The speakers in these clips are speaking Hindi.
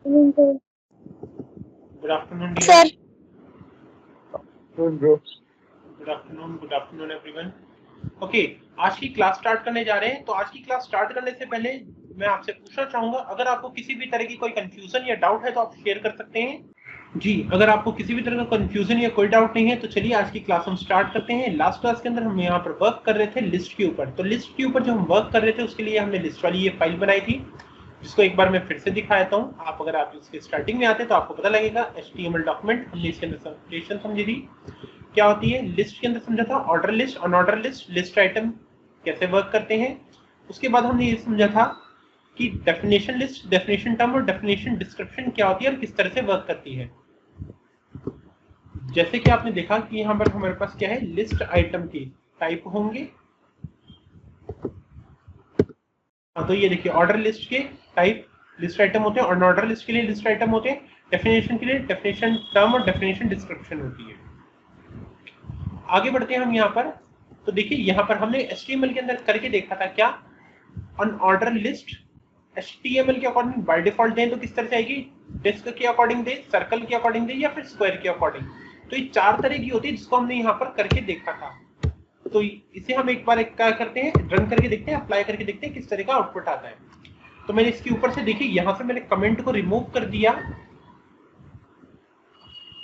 Good afternoon, dear. Sir Good afternoon, everyone. Okay, आज की क्लास स्टार्ट करने जा रहे हैं। तो आज की क्लास स्टार्ट करने से पहले मैं आपसे पूछना चाहूंगा, अगर आपको किसी भी तरह की कोई कंफ्यूजन या डाउट है तो आप शेयर कर सकते हैं। जी, अगर आपको किसी भी तरह का कंफ्यूजन या कोई डाउट नहीं है तो चलिए आज की क्लास हम स्टार्ट करते हैं। लास्ट क्लास के अंदर हम यहाँ पर वर्क कर रहे थे लिस्ट के ऊपर। तो लिस्ट के ऊपर जो हम वर्क कर रहे थे उसके लिए हमने लिस्ट वाली ये फाइल बनाई थी, जिसको एक बार मैं फिर से दिखा देता हूँ। आप अगर आप इसके स्टार्टिंग में आते तो आपको पता लगेगा HTML डॉक्यूमेंट हमने इसके अंदर सेपरेशन समझी थी। क्या होती है लिस्ट के अंदर समझा था, order list, unordered list, list item कैसे वर्क करते हैं। उसके बाद हमने ये समझा था कि डेफिनेशन लिस्ट, डेफिनेशन टर्म और डेफिनेशन डिस्क्रिप्शन क्या होती है और किस तरह से वर्क करती है। जैसे कि आपने देखा कि यहाँ पर हमारे पास क्या है, लिस्ट आइटम के टाइप होंगे। हाँ, तो ये देखिए ऑर्डर लिस्ट के टाइप लिस्ट आइटम होते हैं, अनऑर्डर लिस्ट के लिए लिस्ट आइटम होते हैं, डेफिनेशन के लिए डेफिनेशन टर्म और डेफिनेशन डिस्क्रिप्शन होती है। आगे बढ़ते हैं हम यहाँ पर। तो देखिए यहाँ पर हमने HTML के अंदर करके देखा था क्या, अनऑर्डर लिस्ट HTML के अकॉर्डिंग बाय डिफॉल्ट दें तो किस तरह से आएगी, डिस्क के अकॉर्डिंग दे, सर्कल के अकॉर्डिंग दे या फिर स्क्वायर के अकॉर्डिंग। तो ये चार तरह की होती है जिसको हमने यहाँ पर करके देखा था। तो इसे हम एक बार क्या करते हैं, रन करके देखते हैं, अप्लाई करके देखते हैं किस तरह का आउटपुट आता है। तो मैंने इसके ऊपर से देखिए यहाँ से मैंने कमेंट को रिमूव कर दिया।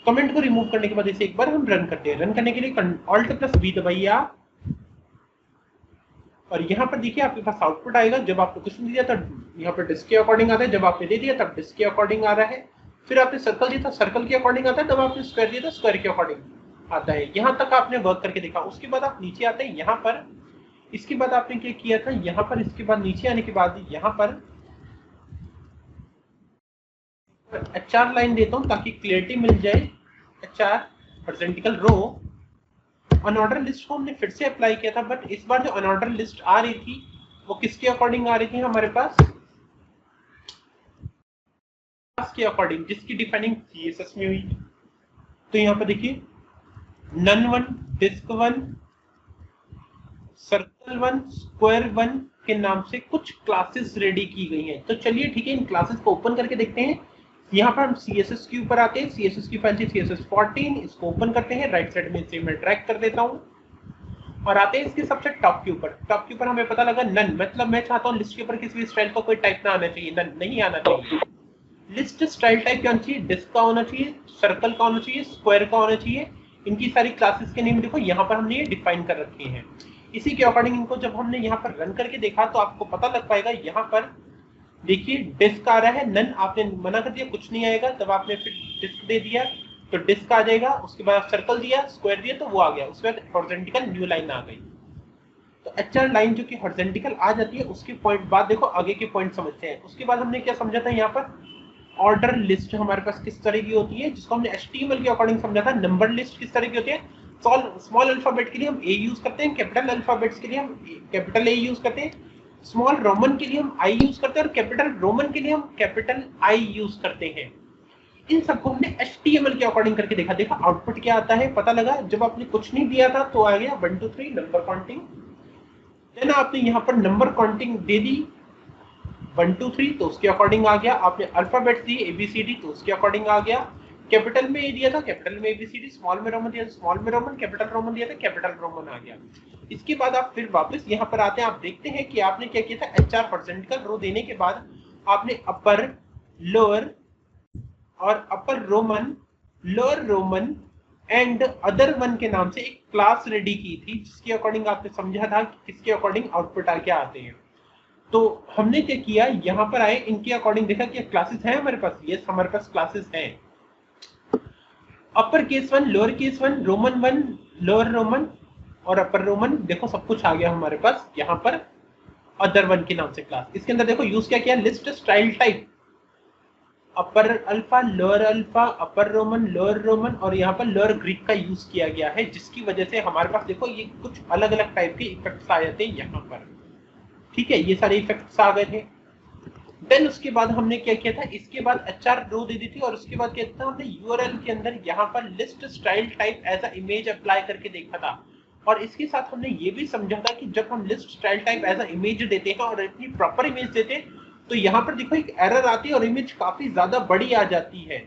कमेंट को रिमूव करने के बाद इसे एक बार हम रन करते हैं। रन करने के लिए Alt+V दबाइए आप, और यहाँ पर देखिए आपके पास आउटपुट आएगा। जब आपने कुछ नहीं दिया तब यहाँ पर डिस्क के अकॉर्डिंग आता है, जब आपने दे दिया तब डिस्क के अकॉर्डिंग आ रहा है। फिर आपने सर्कल दिया था, सर्कल के अकॉर्डिंग आता है, तब आपने स्क्वायर दिया था, स्क्वायर के अकॉर्डिंग आता है। यहाँ तक आपने वर्क करके देखा। उसके बाद आप नीचे आते हैं यहाँ पर। इसके बाद आपने क्या किया था यहाँ पर, इसके बाद नीचे आने के बाद यहाँ पर HR लाइन देता हूँ ताकि क्लियरिटी मिल जाए। HR horizontal row, unordered list को हमने फिर से अप्लाई किया था, बट इस बार जो अनऑर्डर लिस्ट आ रही थी वो किसके अकॉर्डिंग आ रही थी हमारे पास, के अकॉर्डिंग, जिसकी डिफाइनिंग CSS में हुई। तो यहाँ पर देखिए none1, disk1, circle1, square1 के नाम से कुछ क्लासेस रेडी की गई हैं। तो चलिए ठीक है, इन क्लासेस को ओपन करके देखते हैं। यहाँ पर हम CSS के ऊपर आते हैं, CSS की फाइल थी CSS14, इसको ओपन करते हैं। राइट साइड में इसे मैं ड्रैग कर देता हूँ और आते हैं इसके सबसे टॉप के ऊपर। टॉप के ऊपर हमें पता लगा नन, मतलब मैं चाहता हूँ लिस्ट के ऊपर किसी भी स्टाइल का कोई टाइप ना आना चाहिए, नन नहीं आना चाहिए। लिस्ट स्टाइल टाइप क्या होना चाहिए, डिस्क का होना चाहिए, सर्कल का होना चाहिए, स्क्वायर का होना चाहिए। इनकी सारी क्लासेस के नेम देखो यहाँ पर हमने ये डिफाइन कर रखे हैं। इसी के अकॉर्डिंग इनको जब हमने यहाँ पर रन करके देखा तो आपको पता लग पाएगा। यहाँ पर देखिए डिस्क आ रहा है, नन आपने मना कर दिया कुछ नहीं आएगा, तब आपने फिर डिस्क दे दिया तो डिस्क आ जाएगा। उसके बाद सर्कल दिया, स्क्वायर दिया तो वो आ गया। उसके बाद हॉरिजॉन्टल न्यू लाइन आ गई। तो HR लाइन जो कि हॉरिजॉन्टल आ जाती है, उसके पॉइंट बाद देखो आगे के पॉइंट समझते हैं। उसके बाद हमने क्या समझा था यहाँ पर, ऑर्डर लिस्ट हमारे पास किस तरह की होती है, जिसको हमने HTML के अकॉर्डिंग समझा था। नंबर लिस्ट किस तरह की होती है, स्मॉल अल्फाबेट के लिए हम A यूज करते हैं, कैपिटल अल्फाबेट्स के लिए हम कैपिटल A यूज करते हैं, स्मॉल रोमन के लिए हम I यूज करते हैं और कैपिटल रोमन के लिए हम कैपिटल I यूज करते हैं। इन सबको हमने HTML के अकॉर्डिंग करके देखा। देखा आउटपुट क्या आता है, पता लगा। जब आपने कुछ नहीं दिया था तो आ गया 1 2 3 नंबर काउंटिंग। देन आपने यहाँ पर नंबर काउंटिंग दे दी 1 2 3 तो उसके अकॉर्डिंग आ गया। आपने अल्फाबेट दी ABCD तो उसके अकॉर्डिंग आ गया। कैपिटल में ए दिया था, कैपिटल में ABCD, स्मॉल में रोमन दिया था, स्मॉल में रोमन, कैपिटल रोमन दिया था, कैपिटल रोमन आ गया। इसके बाद आप फिर वापस यहाँ पर आते हैं। आप देखते हैं कि आपने क्या किया था, HR हॉरिजॉन्टल रो देने के बाद आपने अपर, लोअर और upper Roman, lower Roman and other one के नाम से एक क्लास रेडी की थी, जिसके अकॉर्डिंग आपने समझा था कि किसके अकॉर्डिंग आउटपुट क्या आते हैं। तो हमने क्या किया, यहाँ पर आए, इनके अकॉर्डिंग देखा कि क्लासेस हैं हमारे पास। यस, हमारे पास क्लासेस हैं। Upper case 1, lower case 1, Roman 1, lower Roman और अपर रोमन, देखो सब कुछ आ गया हमारे पास। यहाँ पर अदर वन के नाम से क्लास। इसके अंदर देखो यूज क्या किया, लिस्ट स्टाइल टाइप, अपर अल्फा, लोअर अल्फा, अपर रोमन, लोअर रोमन और यहाँ पर लोअर ग्रीक का यूज किया गया है, जिसकी वजह से हमारे पास देखो ये कुछ अलग अलग टाइप के इफेक्ट्स आ जाते हैं यहाँ पर। ठीक है, ये सारे इफेक्ट्स आ गए थे। देन उसके बाद हमने क्या किया था, इसके बाद HR रो दे दी थी और उसके बाद क्या था, हमने URL के अंदर यहाँ पर list style type as a image apply करके देखा था। और इसके साथ हमने ये भी समझा था कि जब हम list style type as a image देते हैं और इतनी प्रॉपर इमेज देते हैं तो यहाँ पर देखो एक एरर आती है और इमेज काफी ज्यादा बड़ी आ जाती है।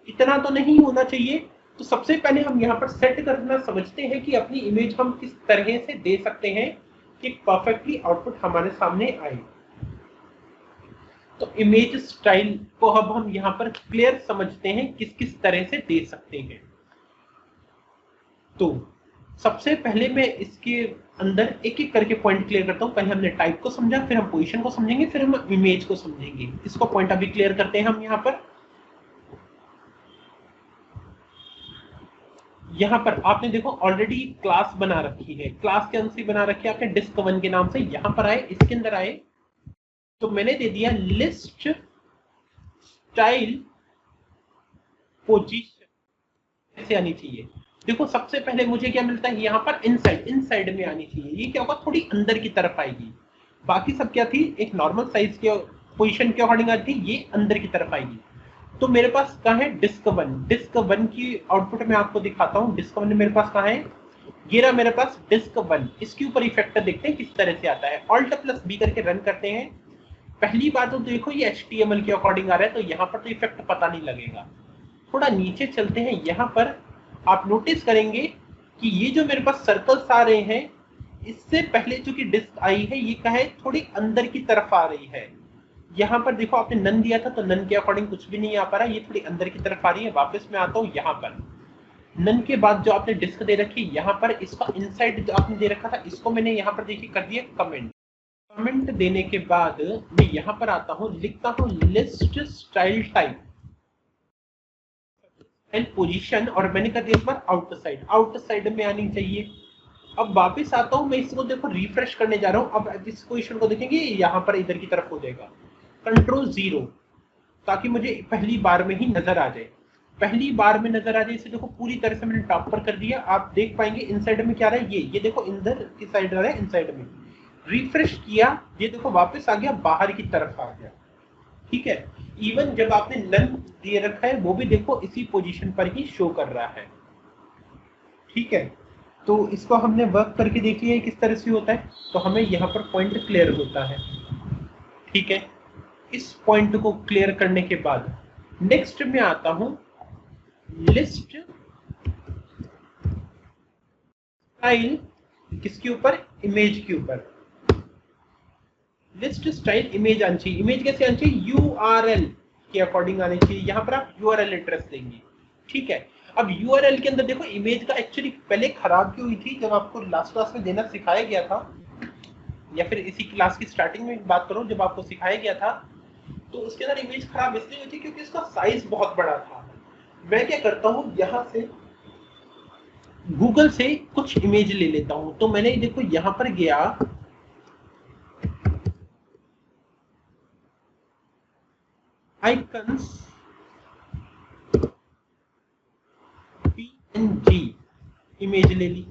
इतना तो नहीं होना चाहिए। तो सबसे पहले हम यहाँ पर सेट करना समझते हैं कि अपनी इमेज हम किस तरह से दे सकते हैं कि परफेक्टली आउटपुट हमारे सामने आए। तो इमेज स्टाइल को अब हम यहाँ पर क्लियर समझते हैं किस किस तरह से दे सकते हैं। तो सबसे पहले मैं इसके अंदर एक एक करके पॉइंट क्लियर करता हूं। पहले हमने टाइप को समझा, फिर हम पोजीशन को समझेंगे, फिर हम इमेज को समझेंगे। इसको पॉइंट अभी क्लियर करते हैं हम। यहाँ पर आपने देखो ऑलरेडी क्लास बना रखी है। क्लास के अंदर से बना रखी है आपने डिस्क1 के नाम से। यहाँ पर आए, इसके अंदर आए तो मैंने दे दिया लिस्ट स्टाइल पोजीशन। ऐसे आनी चाहिए। देखो सबसे पहले मुझे क्या मिलता है यहाँ पर, इनसाइड में आनी चाहिए। ये क्या होगा, थोड़ी अंदर की तरफ आएगी। बाकी सब क्या थी, एक नॉर्मल साइज के पोजीशन के अकॉर्डिंग आती थी, ये अंदर की तरफ आएगी। तो मेरे पास कहाँ है, डिस्क1 की आउटपुट मैं आपको दिखाता हूँ। डिस्क1 मेरे पास कहाँ है, ये रहा मेरे पास डिस्क1। इसके ऊपर इफेक्ट देखते हैं किस तरह से आता है। Alt+B करके रन करते हैं। पहली बात तो देखो ये HTML के अकॉर्डिंग आ रहा है, तो यहाँ पर तो इफेक्ट पता नहीं लगेगा। थोड़ा नीचे चलते हैं। यहाँ पर आप नोटिस करेंगे कि ये जो मेरे पास सर्कल्स आ रहे हैं, इससे पहले जो कि डिस्क आई है ये क्या है, थोड़ी अंदर की तरफ आ रही है। यहाँ पर देखो आपने नन दिया था तो नन के अकॉर्डिंग कुछ भी नहीं आ पा रहा, ये थोड़ी अंदर की तरफ आ रही है। वापस मैं आता हूँ यहाँ पर। नन के बाद जो आपने डिस्क दे रखी, यहाँ पर इसका इनसाइड जो आपने दे रखा था, इसको मैंने यहाँ पर देखिए कर दिया कमेंट देने के बाद मैं यहाँ पर आता हूँ, लिखता हूँ लिस्ट स्टाइल टाइप पोजीशन, और मैंने कर दिया इस बार आउटसाइड में आनी चाहिए। अब वापस आता हूँ मैं, इसको देखो रिफ्रेश करने जा रहा हूँ। अब इस पोजीशन को देखेंगे यहाँ पर इधर की तरफ हो जाएगा। Ctrl+0 ताकि मुझे पहली बार में ही नजर आ जाए। इसे देखो पूरी तरह से मैंने टॉप पर कर दिया। आप देख पाएंगे इनसाइड में क्या रहा है, ये देखो इधर की साइड रहा है, इनसाइड में। रिफ्रेश किया, ये देखो वापस आ गया, बाहर की तरफ आ गया। ठीक है। इवन जब आपने नन दे रखा है वो भी देखो इसी पोजीशन पर ही शो कर रहा है। ठीक है। तो इसको हमने वर्क करके देख लिया किस तरह से होता है। तो हमें यहाँ पर पॉइंट क्लियर होता है। ठीक है। इस पॉइंट को क्लियर करने के बाद नेक्स्ट में आता हूं, लिस्ट स्टाइल किसके ऊपर, इमेज के ऊपर। लिस्ट स्टाइल इमेज आनी चाहिए। इमेज कैसे आनी चाहिए, URL के अकॉर्डिंग आनी चाहिए। यहाँ पर आप URL एड्रेस देंगे। ठीक है। अब URL के अंदर देखो इमेज का एक्चुअली पहले खराब क्यों हुई थी, जब आपको लास्ट क्लास में देना सिखाया गया था, या फिर इसी क्लास की स्टार्टिंग में बात करो जब आपको सिखाया गया था, तो उसके अंदर इमेज खराब इसलिए हुई थी क्योंकि इसका साइज बहुत बड़ा था। मैं क्या करता हूँ, यहाँ से गूगल से कुछ इमेज ले लेता हूँ। तो मैंने देखो यहाँ पर गया, आइकन्स PNG इमेज ले ली।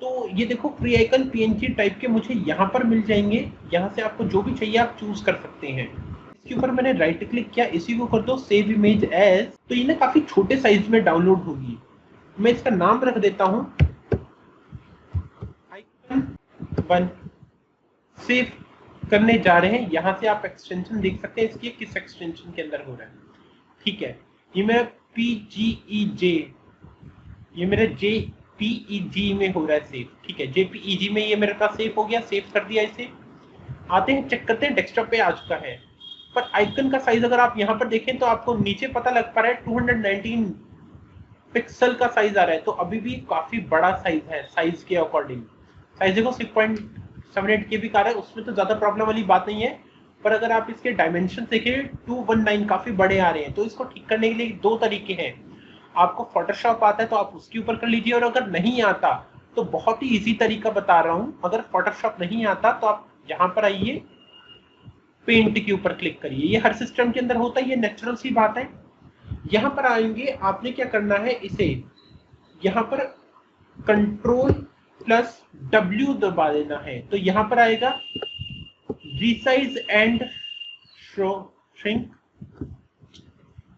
तो ये देखो फ्री आइकन PNG टाइप के मुझे यहाँ पर मिल जाएंगे। यहाँ से आपको जो भी चाहिए आप चूज कर सकते हैं। इसके ऊपर मैंने राइट क्लिक किया, इसी को कर दो सेव इमेज एज। तो ये ना काफी छोटे साइज में डाउनलोड होगी। मैं इसका नाम रख देता हूं Icon1। सेव करने जा रहे हैं। यहाँ से आप एक्सटेंशन देख सकते हैं इसकी किस एक्सटेंशन के अंदर हो रहा है। ठीक है। ये मेरा PGEJ, ये मेरा JPEG में हो रहा है सेव। ठीक है। JPEG में ये मेरे पास सेव हो गया। सेव कर दिया इसे। आते हैं चेक करते हैं, डेस्कटॉप पे आ चुका है। पर आइकन का साइज अगर आप यहाँ पर देखें तो आपको नीचे पता लग पा रहा है 219 पिक्सल का साइज आ रहा है। तो अभी भी काफी बड़ा साइज है साइज के अकॉर्डिंग। साइज देखो 6.78 KB का है, उसमें तो ज्यादा प्रॉब्लम वाली बात नहीं है। पर अगर आप इसके डायमेंशन देखें 219 काफी बड़े आ रहे हैं। तो इसको ठीक करने के लिए दो तरीके हैं। आपको फोटोशॉप आता है तो आप उसके ऊपर कर लीजिए, और अगर नहीं आता तो बहुत ही इजी तरीका बता रहा हूं। अगर फोटोशॉप नहीं आता तो आप यहाँ पर आइए, पेंट के ऊपर क्लिक करिए। ये हर सिस्टम के अंदर होता है, ये नेचुरल सी बात है। यहाँ पर आएंगे, आपने क्या करना है, इसे यहाँ पर Ctrl+W दबा देना है। तो यहाँ पर आएगा रिसाइज एंड श्रिंक।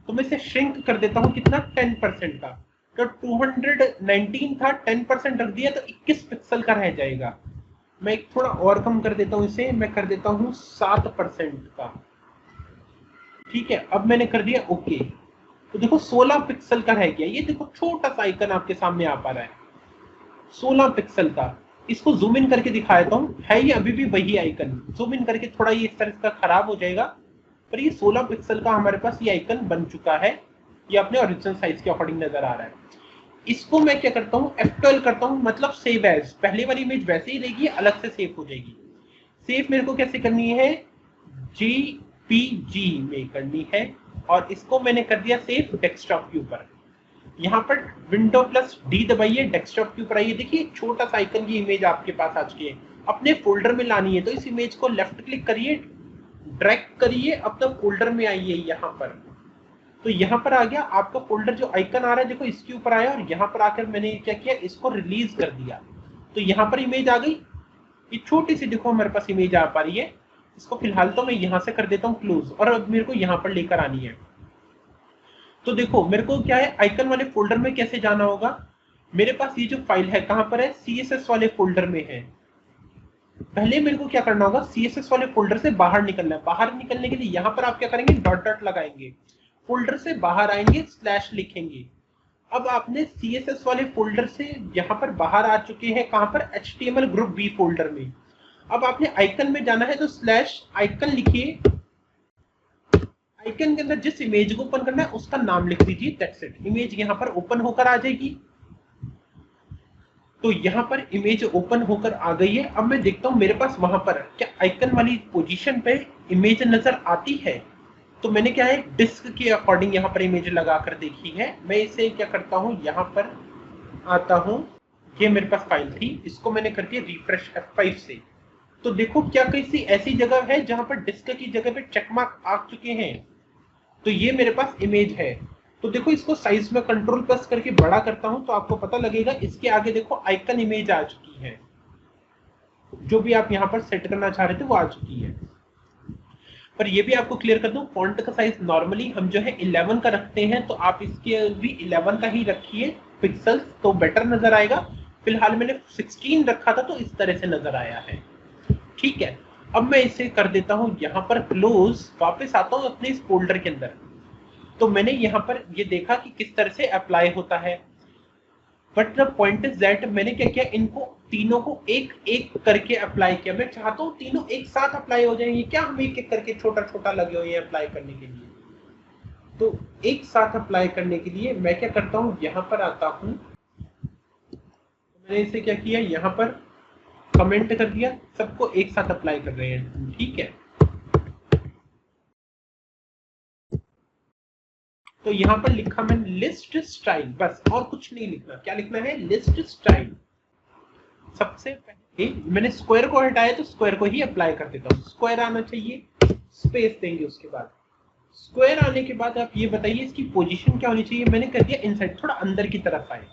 तो मैं इसे श्रिंक कर देता हूँ, कितना 10% का। तो 219 था, 10% रख दिया तो 21 पिक्सल का रह जाएगा। मैं एक थोड़ा और कम कर देता हूं इसे, मैं कर देता हूं 7% का। ठीक है, अब मैंने कर दिया ओके। तो देखो 16 पिक्सल का रह गया, ये देखो छोटा सा आइकन आपके सामने आ पा रहा है 16 पिक्सल का। इसको जूम इन करके दिखा देता हूँ, है ये अभी भी वही आइकन। जूम इन करके थोड़ा ये इस तरह का खराब हो जाएगा, पर ये 16 पिक्सल का हमारे पास ये आइकन बन चुका है। ये अपने ओरिजिनल साइज के अकॉर्डिंग नजर आ रहा है। इसको मैं क्या करता हूँ, F12 करता हूँ, मतलब सेव एज। पहले वाली इमेज वैसे ही रहेगी, अलग से सेव हो जाएगी। सेव मेरे को कैसे करनी है, JPG में करनी है, और इसको मैंने कर दिया सेव डेस्कटॉप के ऊपर। यहाँ पर विंडो प्लस डी दबाइए, डेस्कटॉप के ऊपर आइए। देखिए छोटा सा आइकन की इमेज आपके पास आ चुकी है। अपने फोल्डर में लानी है तो इस इमेज को लेफ्ट क्लिक करिए, ड्रैग करिए, अपना फोल्डर में आइए यहाँ पर। तो यहाँ पर आ गया आपका फोल्डर, जो आइकन आ रहा है देखो इसके ऊपर आया, और यहाँ पर आकर मैंने क्या किया, इसको रिलीज कर दिया। तो यहाँ पर इमेज आ गई, ये छोटी सी देखो हमारे पास इमेज आ पा रही है। इसको फिलहाल तो मैं यहाँ से कर देता हूँ क्लोज, और अब मेरे को यहाँ पर लेकर आनी है। तो देखो मेरे को क्या है, आइकन वाले फोल्डर में कैसे जाना होगा। मेरे पास ये जो फाइल है कहां पर है, CSS वाले फोल्डर में है। पहले मेरे को क्या करना होगा, CSS वाले फोल्डर से बाहर निकलना है। बाहर निकलने के लिए यहाँ पर आप क्या करेंगे, डॉट डॉट लगाएंगे, फोल्डर से बाहर आएंगे, स्लैश लिखेंगे। अब आपने CSS वाले फोल्डर से यहाँ पर बाहर आ चुके हैं, कहां पर, HTML ग्रुप B फोल्डर में। अब आपने आइकन में जाना है तो स्लैश आइकन लिखिए, आइकन के अंदर जिस इमेज को ओपन करना है उसका नाम लिख दीजिए, दैट्स इट। इमेज यहां पर ओपन होकर आ जाएगी। तो यहां पर इमेज ओपन होकर आ गई है। अब मैं देखता हूं मेरे पास वहां पर क्या आइकन वाली पोजीशन पे इमेज नजर आती है। तो मैंने क्या है, डिस्क के अकॉर्डिंग यहां पर इमेज लगाकर देखी है। मैं इसे क्या करता हूं, यहां पर आता हूं, ये मेरे पास फाइल थी, इसको मैंने कर दिया रिफ्रेश F5 से। तो देखो क्या किसी ऐसी जगह है जहां पर डिस्क की जगह पे चेकमार्क आ चुके हैं। तो ये मेरे पास इमेज है। तो देखो इसको साइज में कंट्रोल प्लस करके बड़ा करता हूं तो आपको पता लगेगा, इसके आगे देखो आइकन इमेज आ चुकी है। जो भी आप यहाँ पर सेट करना चाह रहे थे वो आ चुकी है। पर ये भी आपको क्लियर कर दूं, फॉन्ट का साइज नॉर्मली हम जो है 11 का रखते हैं, तो आप इसके भी 11 का ही रखिए पिक्सल्स, तो बेटर नजर आएगा। फिलहाल मैंने 16 रखा था तो इस तरह से नजर आया है। ठीक है, अब मैं इसे कर देता हूं यहाँ पर क्लोज, वापस आता हूं अपने इस फोल्डर के अंदर। तो मैंने यहाँ पर ये देखा कि किस तरह से अप्लाई होता है। But the point is that मैंने क्या किया, इनको तीनों को एक एक करके अप्लाई किया। मैं चाहता हूँ तीनों एक साथ अप्लाई हो जाएंगे, क्या हम एक एक करके छोटा छोटा लगे हुए हैं अप्लाई करने के लिए। तो एक साथ अप्लाई करने के लिए मैं क्या करता हूँ, यहाँ पर आता हूँ, मैंने इसे क्या किया, यहाँ पर कमेंट कर दिया, सबको एक साथ अप्लाई कर रहे हैं। ठीक है, तो यहाँ पर लिखा मैंने लिस्ट स्टाइल, बस और कुछ नहीं लिखना। क्या लिखना है, लिस्ट स्टाइल। सबसे पहले मैंने स्क्वायर को हटाया तो स्क्वायर को ही अप्लाई कर देता हूँ। स्क्वायर आना चाहिए, स्पेस देंगे उसके बाद। स्क्वायर आने के बाद आप ये बताइए इसकी पोजीशन क्या होनी चाहिए। मैंने कर दिया इनसाइड, थोड़ा अंदर की तरफ आए,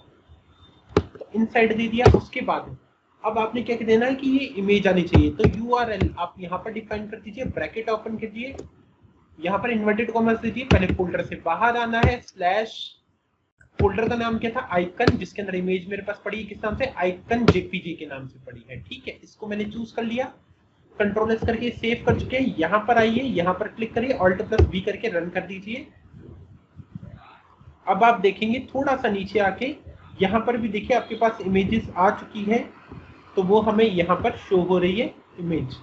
तो इनसाइड दे दिया। उसके बाद अब आपने क्या देना है कि ये इमेज आनी चाहिए, तो URL आप यहाँ पर डिफाइन कर दीजिए, ब्रैकेट ओपन कीजिए, यहाँ पर इन्वर्टेड कॉमर्स दीजिए। पहले फोल्डर से बाहर आना है, स्लैश, फोल्डर का नाम क्या था, आइकन, जिसके अंदर इमेज मेरे पास पड़ी है किस नाम से, आइकन JPG के नाम से पड़ी है। ठीक है, इसको मैंने चूज कर लिया, कंट्रोल एस करके सेव कर चुके हैं। यहाँ पर आइए, यहाँ पर क्लिक करिए, Alt+V करके रन कर दीजिए। अब आप देखेंगे थोड़ा सा नीचे आके यहाँ पर भी देखिए आपके पास इमेजेस आ चुकी है, तो वो हमें यहाँ पर शो हो रही है इमेज।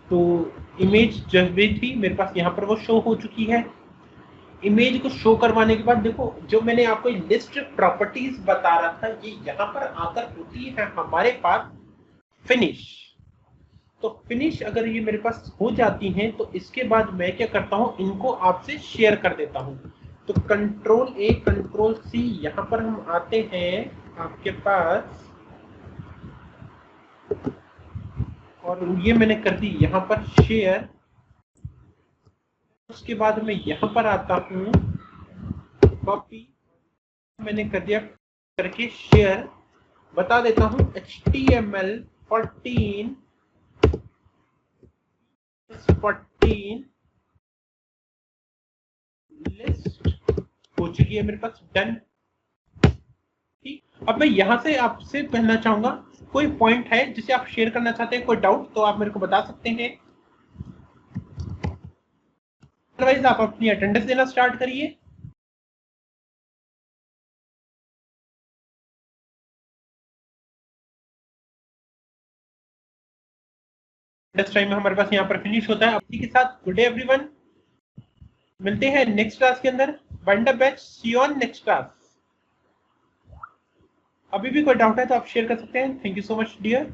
तो इमेज जब भी थी मेरे पास यहाँ पर वो शो हो चुकी है। इमेज को शो करवाने के बाद देखो जो मैंने आपको लिस्ट प्रॉपर्टीज बता रहा था, ये यहाँ पर आकर होती है हमारे पास फिनिश। तो फिनिश अगर ये मेरे पास हो जाती हैं तो इसके बाद मैं क्या करता हूँ, इनको आपसे शेयर कर देता हूँ। तो Ctrl+A Ctrl+C, यहाँ पर हम आते हैं आपके पास, और ये मैंने कर दी यहाँ पर शेयर। उसके बाद मैं यहाँ पर आता हूँ, कॉपी, मैंने कर दिया करके शेयर। बता देता हूँ HTML14 लिस्ट हो चुकी है मेरे पास, डन। ठीक, अब मैं यहाँ से आपसे कहना चाहूंगा, कोई पॉइंट है जिसे आप शेयर करना चाहते हैं, कोई डाउट तो आप मेरे को बता सकते हैं, अदरवाइज आप अपनी अटेंडेंस देना स्टार्ट करिए। नेक्स्ट टाइम हमारे पास यहाँ पर फिनिश होता है। इसी के साथ गुड डे एवरीवन, मिलते हैं नेक्स्ट क्लास के अंदर। Wind up batch, see you on next class. अभी भी कोई डाउट है तो आप शेयर कर सकते हैं। Thank you so much dear.